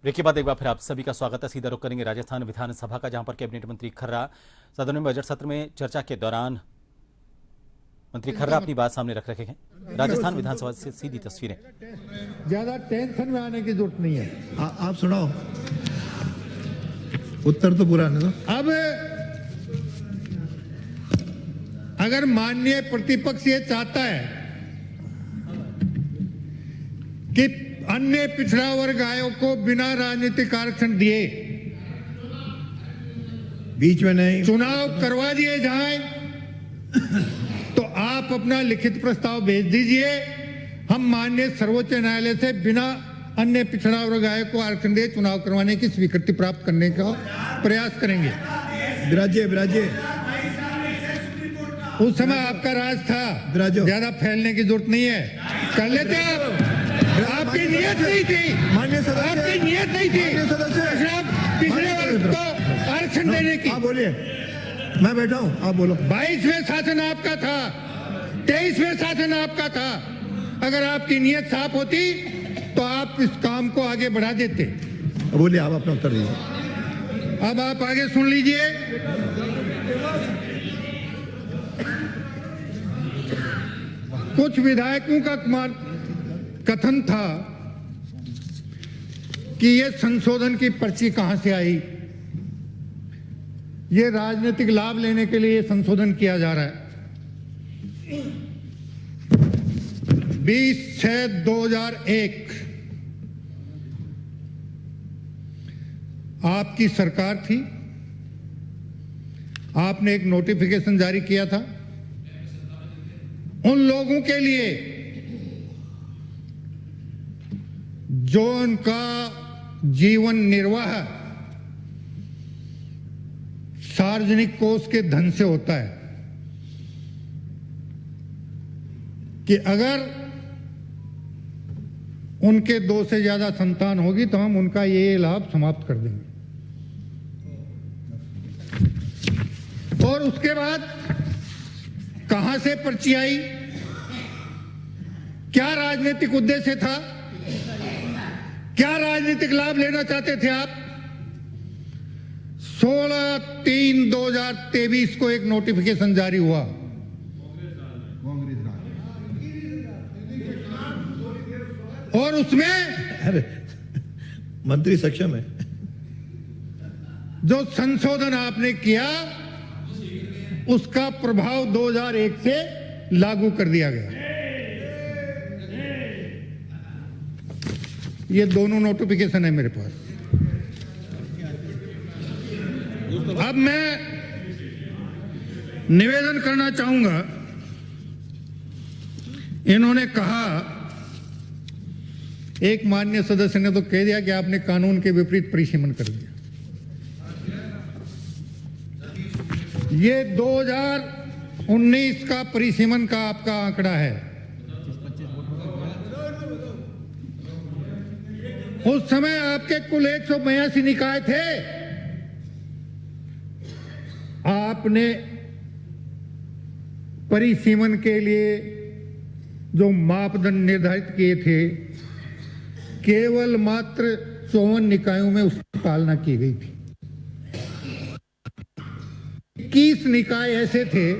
Break के बाद एक बार फिर आप सभी का स्वागत है। सीधा रुख करेंगे राजस्थान विधानसभा का, जहां पर कैबिनेट मंत्री खर्रा सदन में बजट सत्र में चर्चा के दौरान मंत्री खर्रा अपनी बात सामने रख रहे हैं। राजस्थान विधानसभा से सीधी तस्वीरें। ज्यादा टेंशन में आने की जरूरत नहीं है। आप सुनाओ, उत्तर तो पूरा नहीं दो। अब अगर माननीय प्रतिपक्ष ये चाहता है कि अन्य पिछड़ा वर्ग आयोग को बिना राजनीतिक आरक्षण दिए बीच में नहीं चुनाव करवा दिए जाए, तो आप अपना लिखित प्रस्ताव भेज दीजिए। हम माननीय सर्वोच्च न्यायालय से बिना अन्य पिछड़ा वर्ग आयोग को आरक्षण दिए चुनाव करवाने की स्वीकृति प्राप्त करने का प्रयास करेंगे। विराजे उस समय आपका राज था, ज्यादा फैलने की जरूरत नहीं है, कर लेते आप। आपकी नियत नहीं थी, माननीय सदस्य, आपकी नियत नहीं थी पिछड़े वर्ग को आरक्षण देने की। आप बोलिए, मैं बैठा हूं, आप बोलो। 22वें शासन आपका था, 23वें शासन आपका था। अगर आपकी नियत साफ होती तो आप इस काम को आगे बढ़ा देते। बोलिए, आप अपना उत्तर दीजिए। अब आप आगे सुन लीजिए। कुछ विधायकों का कथन था कि ये संशोधन की पर्ची कहां से आई, ये राजनीतिक लाभ लेने के लिए संशोधन किया जा रहा है। 20/6/2001 आपकी सरकार थी, आपने एक नोटिफिकेशन जारी किया था उन लोगों के लिए जो उनका जीवन निर्वाह सार्वजनिक कोष के धन से होता है, कि अगर उनके 2 से ज्यादा संतान होगी तो हम उनका ये लाभ समाप्त कर देंगे। और उसके बाद कहां से पर्ची आई, क्या राजनीतिक उद्देश्य था, क्या राजनीतिक लाभ लेना चाहते थे आप? 16/3/2023 को एक नोटिफिकेशन जारी हुआ, और उसमें मंत्री सक्षम है। जो संशोधन आपने किया उसका प्रभाव 2001 से लागू कर दिया गया। ये दोनों नोटिफिकेशन है मेरे पास। अब मैं निवेदन करना चाहूंगा, इन्होंने कहा, एक माननीय सदस्य ने तो कह दिया कि आपने कानून के विपरीत परिसीमन कर दिया। ये 2019 का परिसीमन का आपका आंकड़ा है। उस समय आपके कुल 182 निकाय थे। आपने परिसीमन के लिए जो मापदंड निर्धारित किए थे, केवल मात्र 54 निकायों में उसकी पालना की गई थी। 21 निकाय ऐसे थे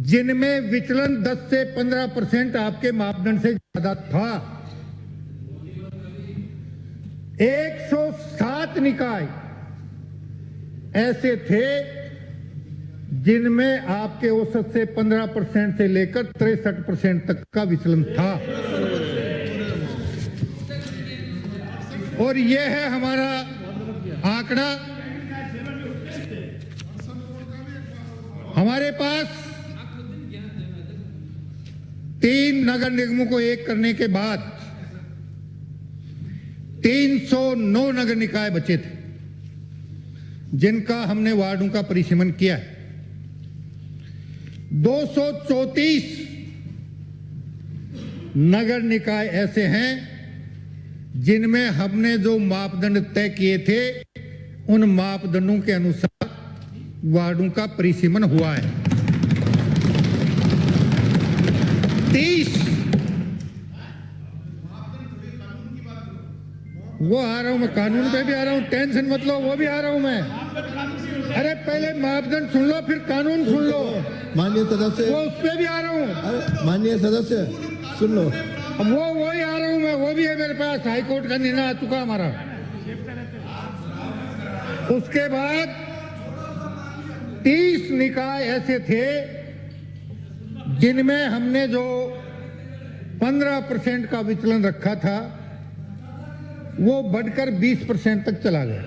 जिनमें विचलन 10 से 15% आपके मापदंड से ज्यादा था। 107 निकाय ऐसे थे जिनमें आपके औसत से 15% से लेकर 63% तक का विचलन था। और यह है हमारा आंकड़ा। हमारे पास 3 नगर निगमों को एक करने के बाद 309 नगर निकाय बचे थे जिनका हमने वार्डों का परिसीमन किया है। 234 नगर निकाय ऐसे हैं जिनमें हमने जो मापदंड तय किए थे उन मापदंडों के अनुसार वार्डों का परिसीमन हुआ है। 30 वो आ रहा हूं मैं, कानून पे भी आ रहा हूं, टेंशन मत लो, वो भी आ रहा हूं मैं। अरे पहले मापदंड सुन लो, फिर कानून सुन लो। माननीय सदस्य, वो उस पे भी आ रहा हूं। अरे माननीय सदस्य सुन लो। अब वो ही आ रहा हूं मैं, वो भी है मेरे पास। हाई कोर्ट का निर्णय आ चुका हमारा। उसके बाद 30 निकाय ऐसे थे जिनमें हमने जो 15% का विचलन रखा था वो बढ़कर 20% तक चला गया,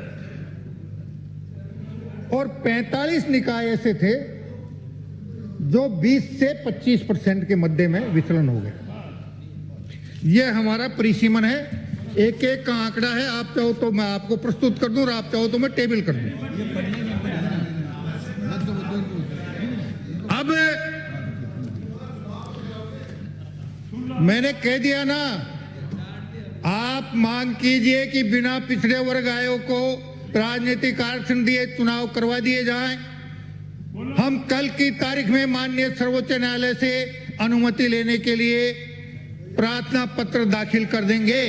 और 45 निकाय ऐसे थे जो 20 से 25% के मध्य में विचलन हो गए। यह हमारा परिसीमन है, एक एक का आंकड़ा है। आप चाहो तो मैं आपको प्रस्तुत कर दूं और आप चाहो तो मैं टेबल कर दूं। अब मैंने कह दिया ना, आप मांग कीजिए कि बिना पिछड़े वर्ग आयोग को राजनीतिक आरक्षण दिए चुनाव करवा दिए जाएं। हम कल की तारीख में माननीय सर्वोच्च न्यायालय से अनुमति लेने के लिए प्रार्थना पत्र दाखिल कर देंगे।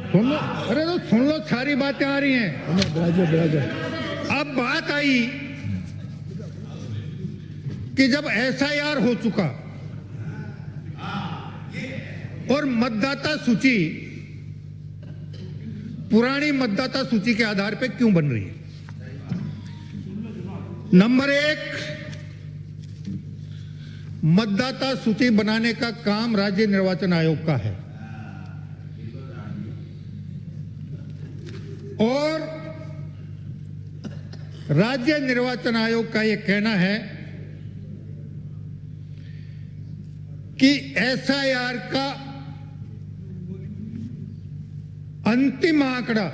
सुन लो, अरे तो सुन लो, सारी बातें आ रही हैं। अब बात आई कि जब एसआईआर हो चुका और मतदाता सूची पुरानी मतदाता सूची के आधार पर क्यों बन रही है। नंबर 1, मतदाता सूची बनाने का काम राज्य निर्वाचन आयोग का है, और राज्य निर्वाचन आयोग का यह कहना है कि एसआईआर का अंतिम आंकड़ा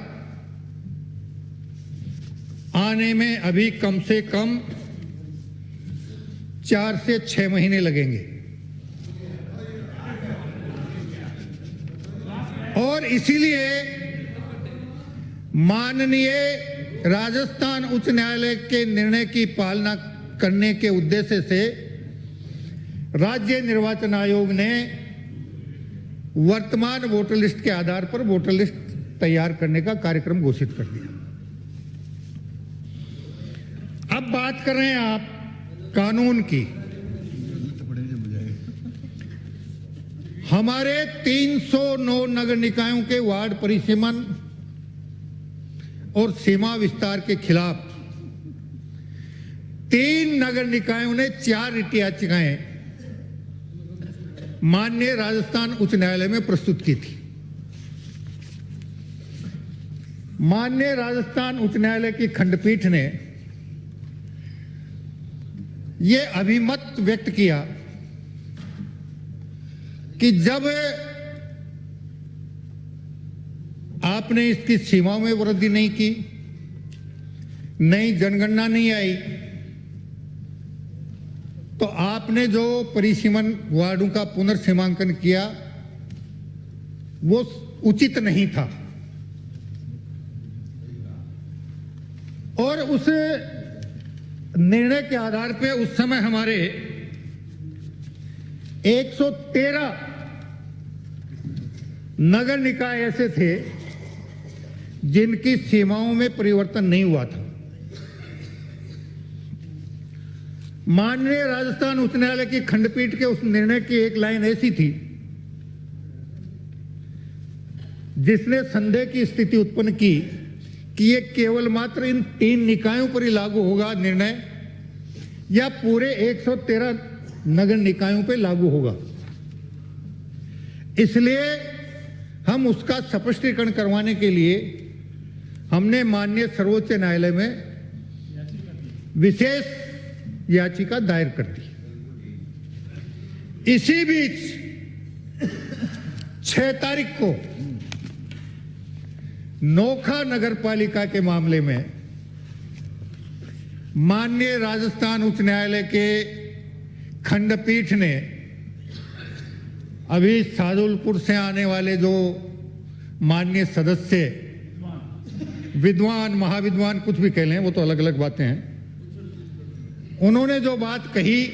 आने में अभी कम से कम 4 से 6 महीने लगेंगे, और इसीलिए माननीय राजस्थान उच्च न्यायालय के निर्णय की पालना करने के उद्देश्य से राज्य निर्वाचन आयोग ने वर्तमान वोटर लिस्ट के आधार पर वोटर लिस्ट तैयार करने का कार्यक्रम घोषित कर दिया। अब बात कर रहे हैं आप कानून की। हमारे 309 नगर निकायों के वार्ड परिसीमन और सीमा विस्तार के खिलाफ 3 नगर निकायों ने 4 रिट याचिकाएं माननीय राजस्थान उच्च न्यायालय में प्रस्तुत की थी। माननीय राजस्थान उच्च न्यायालय की खंडपीठ ने यह अभिमत व्यक्त किया कि जब आपने इसकी सीमाओं में वृद्धि नहीं की, नई जनगणना नहीं आई, तो आपने जो परिसीमन वार्डों का पुनर्सीमांकन किया वो उचित नहीं था, और उस निर्णय के आधार पे उस समय हमारे 113 नगर निकाय ऐसे थे जिनकी सीमाओं में परिवर्तन नहीं हुआ था। माननीय राजस्थान उच्च न्यायालय की खंडपीठ के उस निर्णय की एक लाइन ऐसी थी जिसने संदेह की स्थिति उत्पन्न की कि ये केवल मात्र इन 3 निकायों पर ही लागू होगा निर्णय, या पूरे 113 नगर निकायों पर लागू होगा। इसलिए हम उसका स्पष्टीकरण करवाने के लिए हमने माननीय सर्वोच्च न्यायालय में विशेष याचिका दायर कर दी। इसी बीच 6 तारीख को नोखा नगर पालिका के मामले में माननीय राजस्थान उच्च न्यायालय के खंडपीठ ने अभी सादुलपुर से आने वाले जो माननीय सदस्य विद्वान महाविद्वान कुछ भी कह लें, वो तो अलग अलग बातें हैं। उन्होंने जो बात कही